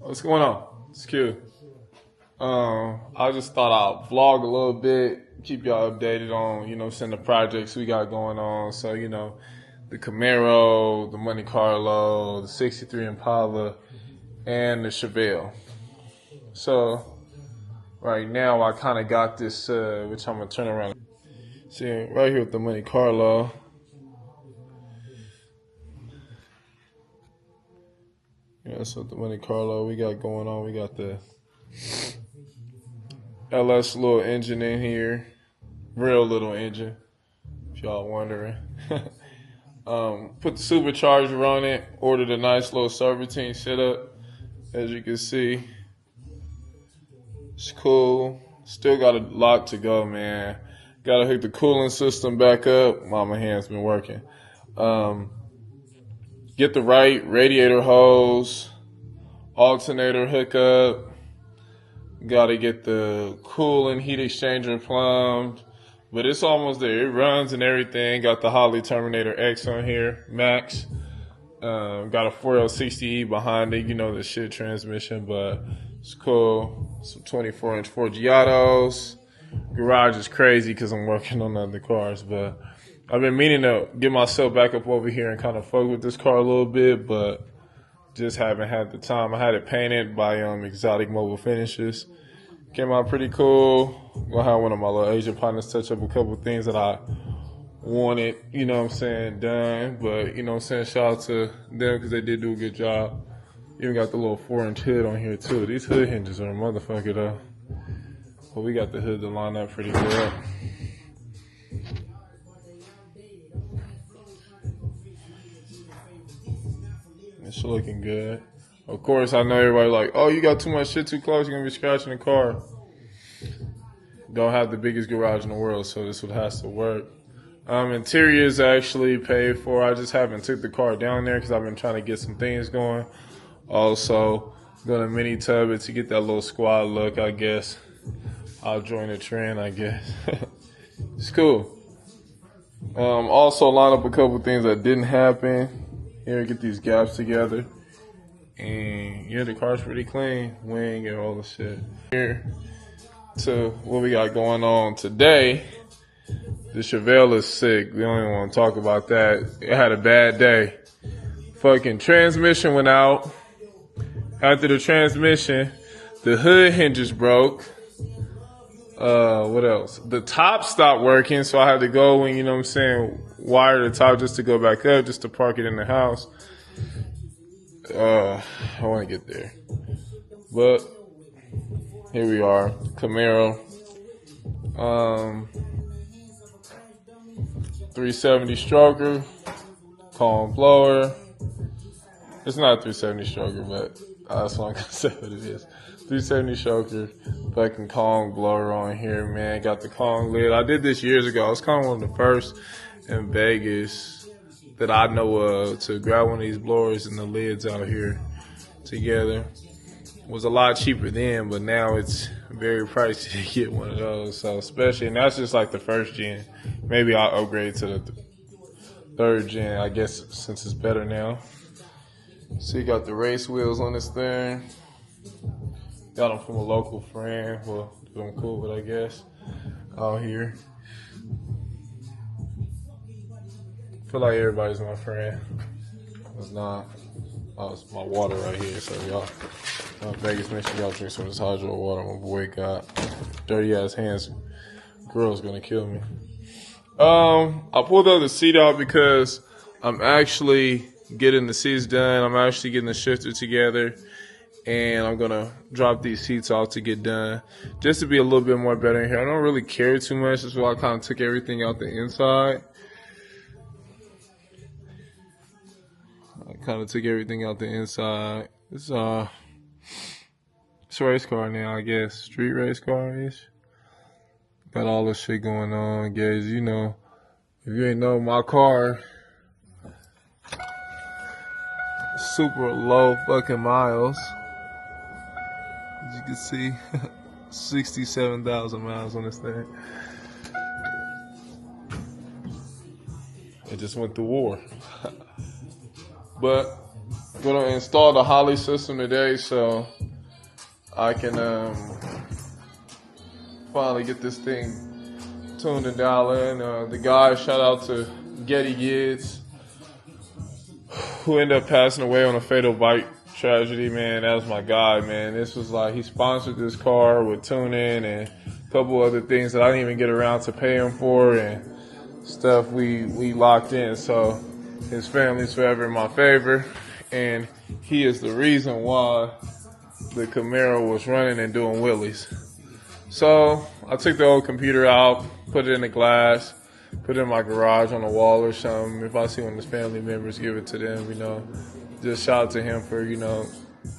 What's going on? It's Q. I just thought I'd vlog a little bit, keep y'all updated on, some of the projects we got going on. So, the Camaro, the Monte Carlo, the 63 Impala, and the Chevelle. So, right now I kind of got this, which I'm going to turn around. See, right here with the Monte Carlo. Yeah, so the Monte Carlo we got going on. We got the LS little engine in here. Real little engine, if y'all wondering. Put the supercharger on it. Ordered a nice little subroutine setup. As you can see, it's cool. Still got a lot to go, man. Gotta hook the cooling system back up. My hand's been working. Get the right radiator hose, alternator hookup. Gotta get the coolant heat exchanger plumbed. But it's almost there. It runs and everything. Got the Holley Terminator X on here, Max. Got a 4L60E behind it. The shit transmission, but it's cool. Some 24-inch Forgiatos. Garage is crazy because I'm working on other cars, but I've been meaning to get myself back up over here and kind of fuck with this car a little bit, but just haven't had the time. I had it painted by Exotic Mobile Finishes. Came out pretty cool. Gonna have one of my little Asian partners touch up a couple things that I wanted, done. But, shout out to them because they did do a good job. Even got the little 4-inch hood on here too. These hood hinges are a motherfucker though. But we got the hood to line up pretty good. It's looking good. Of course, I know everybody like, oh, you got too much shit too close, you're going to be scratching the car. Don't have the biggest garage in the world, so this one has to work. Interior is actually paid for. I just haven't took the car down there because I've been trying to get some things going. Also, going to mini tub it to get that little squad look, I guess. I'll join the trend, I guess. It's cool. Also, line up a couple things that didn't happen. Here, get these gaps together. And yeah, the car's pretty clean. Wing and all the shit. Here to what we got going on today. The Chevelle is sick. We don't even want to talk about that. It had a bad day. Fucking transmission went out. After the transmission, the hood hinges broke. What else? The top stopped working, so I had to go and, wire the top just to go back up, just to park it in the house. I want to get there. But here we are, Camaro. 370 stroker, Kong blower. It's not a 370 stroker, but that's what I'm gonna say what it is. 370 stroker, fucking Kong blower on here, man. Got the Kong lid. I did this years ago. I was kind of one of the first in Vegas that I know of to grab one of these blowers and the lids out here together. It was a lot cheaper then, but now it's very pricey to get one of those. So especially, and that's just like the first gen. Maybe I'll upgrade to the third gen, I guess, since it's better now. So you got the race wheels on this thing. Got them from a local friend. Well, I'm cool with, I guess, out here. Feel like everybody's my friend. It's not. Oh, it's my water right here. So y'all, Vegas, make sure y'all drink some of this hydro water. My boy got dirty ass hands. Girl's gonna kill me. I pulled the other seat out because I'm actually getting the seats done. I'm actually getting the shifter together, and I'm gonna drop these seats off to get done, just to be a little bit more better in here. I don't really care too much. That's why I kind of took everything out the inside. It's a race car now, I guess. Street race car-ish. Got all this shit going on, guys. If you ain't know, my car, super low fucking miles. As you can see, 67,000 miles on this thing. It just went to war. But Gonna install the Holly system today, so I can finally get this thing tuned and dialed in. The guy, shout out to Getty Gids, who ended up passing away on a fatal bike tragedy, man. That was my guy, man. This was like, he sponsored this car with tuning and a couple other things that I didn't even get around to pay him for and stuff we locked in. So his family's forever in my favor, and he is the reason why the Camaro was running and doing wheelies. So I took the old computer out, put it in the glass, put it in my garage on the wall or something. If I see one of his family members, give it to them, you know. Just shout out to him for, you know,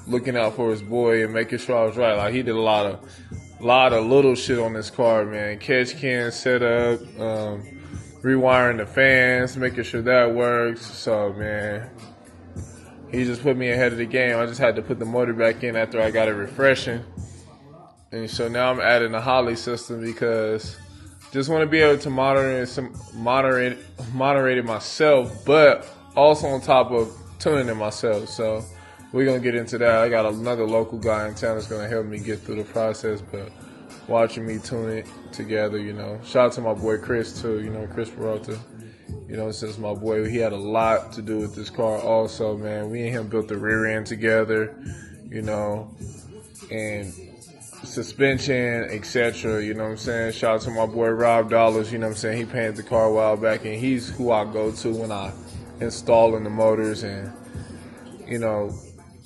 looking out for his boy and making sure I was right. Like, he did a lot of little shit on this car, man. Catch can setup, rewiring the fans, making sure that works. So, man, he just put me ahead of the game. I just had to put the motor back in after I got it refreshing. And so now I'm adding the Holly system because just want to be able to moderate it myself, but also on top of tuning it myself. So we're going to get into that. I got another local guy in town that's going to help me get through the process, but watching me tune it together, you know. Shout out to my boy Chris too, you know, Chris Peralta. You know, since my boy, he had a lot to do with this car also, man. We and him built the rear end together, you know, and suspension, etc. You know what I'm saying? Shout out to my boy Rob Dollars, you know what I'm saying? He painted the car a while back, and he's who I go to when I install in the motors and, you know,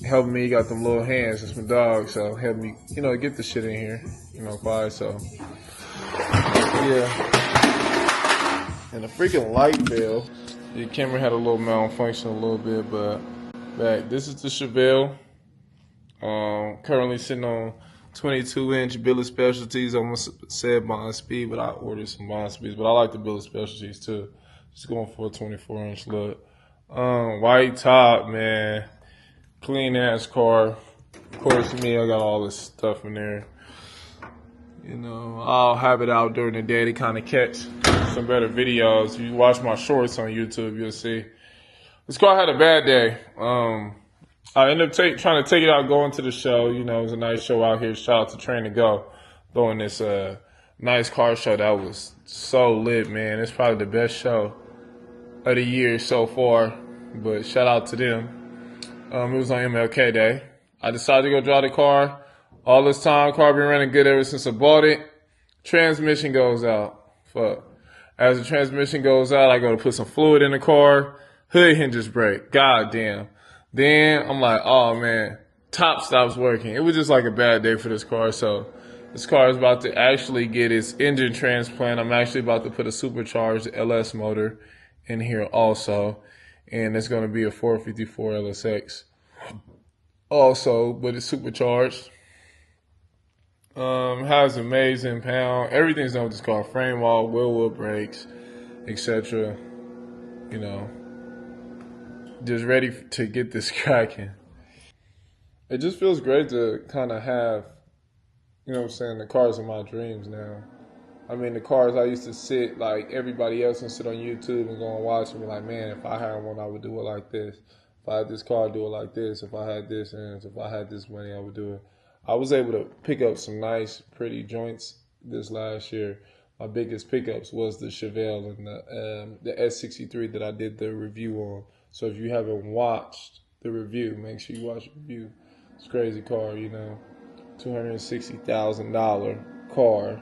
help me. He got them little hands. It's my dog, so help me, you know, get the shit in here, you know, Quwade. So, yeah. And the freaking light bill. The camera had a little malfunction a little bit, but back. This is the Chevelle. Currently sitting on 22-inch billet specialties. I almost said bond speed, but I ordered some bond speeds. But I like the billet specialties too. Just going for a 24-inch look. White top, man. Clean ass car. Of course, me, I got all this stuff in there. You know, I'll have it out during the day to kind of catch some better videos. If you watch my shorts on YouTube, you'll see. This car had a bad day. I ended up trying to take it out, going to the show. You know, it was a nice show out here. Shout out to Train to Go, throwing this nice car show that was so lit, man. It's probably the best show of the year so far. But shout out to them. It was on MLK Day. I decided to go drive the car. All this time, car been running good ever since I bought it. Transmission goes out. Fuck. As the transmission goes out, I go to put some fluid in the car. Hood hinges break. God damn. Then I'm like, oh man, top stops working. It was just like a bad day for this car. So this car is about to actually get its engine transplant. I'm actually about to put a supercharged LS motor in here also. And it's going to be a 454 LSX also, but it's supercharged. Has amazing pound. Everything's done with this car. Frame wall, wheel brakes, etc. You know, just ready to get this cracking. It just feels great to kind of have, you know what I'm saying, the cars of my dreams now. I mean, the cars I used to sit like everybody else and sit on YouTube and go and watch and be like, man, if I had one, I would do it like this. If I had this car, I'd do it like this. If I had this and if I had this money, I would do it. I was able to pick up some nice, pretty joints this last year. My biggest pickups was the Chevelle and the S63 that I did the review on. So if you haven't watched the review, make sure you watch the review. It's a crazy car, you know, $260,000 car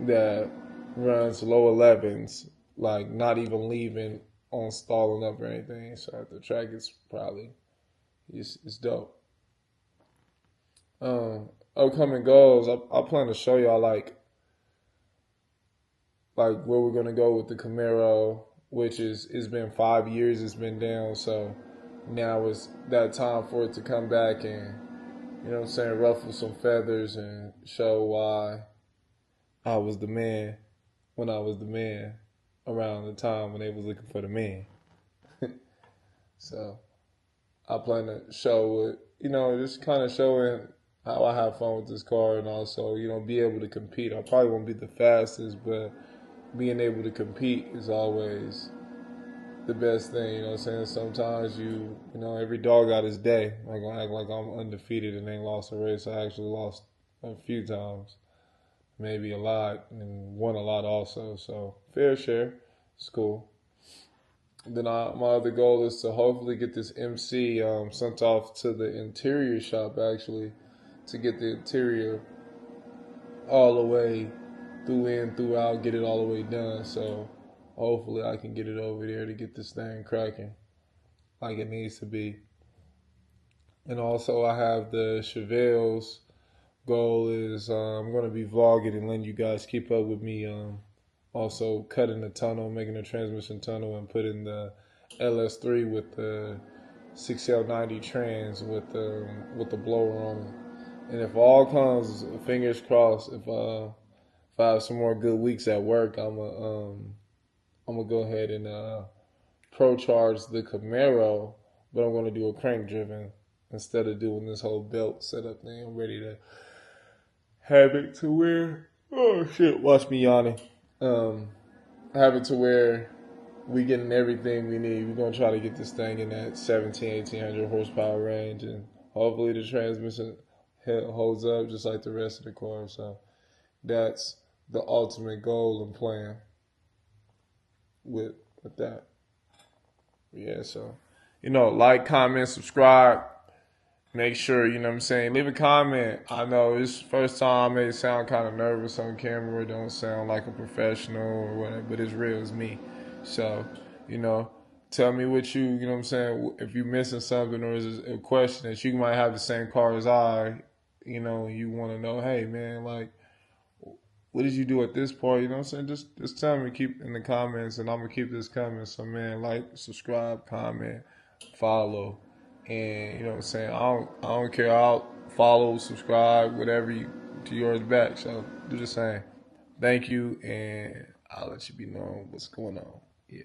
that runs low 11s, like not even leaving on stalling up or anything. So at the track, it's probably, it's dope. Upcoming goals, I plan to show y'all like where we're gonna go with the Camaro, which it's been 5 years it's been down, so now it's that time for it to come back and, you know what I'm saying, ruffle some feathers and show why I was the man when I was the man around the time when they was looking for the man. So I plan to show it, you know, just kind of showing how I have fun with this car and also, you know, be able to compete. I probably won't be the fastest, but being able to compete is always the best thing, you know what I'm saying? Sometimes every dog got his day. Like, I act like I'm undefeated and ain't lost a race. I actually lost a few times, maybe a lot, and won a lot also. So, fair share. It's cool. Then my other goal is to hopefully get this MC sent off to the interior shop, actually, to get the interior all the way throughout, get it all the way done. So hopefully I can get it over there to get this thing cracking like it needs to be. And also I have the chevelle's goal is I'm going to be vlogging and letting you guys keep up with me. Also cutting the tunnel, making the transmission tunnel, and putting the LS3 with the 6L90 trans with the blower on it. And if all comes, fingers crossed, if I have some more good weeks at work, I'm gonna go ahead and pro charge the Camaro, but I'm gonna do a crank driven instead of doing this whole belt setup thing. I'm ready to have it to where, oh shit, watch me yawning. Have it to where we getting everything we need. We're gonna try to get this thing in that 1800 horsepower range, and hopefully the transmission holds up just like the rest of the car. So that's the ultimate goal and plan with that. Yeah, so like, comment, subscribe. Make sure, you know what I'm saying, leave a comment. I know it's first time I may sound kind of nervous on camera, don't sound like a professional or whatever, but it's real, it's me. So, tell me what you know what I'm saying, if you're missing something or is a question that you might have the same car as I, you want to know, hey man, like, what did you do at this part? You know what I'm saying? Just tell me, keep in the comments, and I'm going to keep this coming. So, man, like, subscribe, comment, follow. And, you know what I'm saying? I don't care. I'll follow, subscribe, whatever you do yours back. So, do the same. Thank you, and I'll let you be known what's going on. Yeah.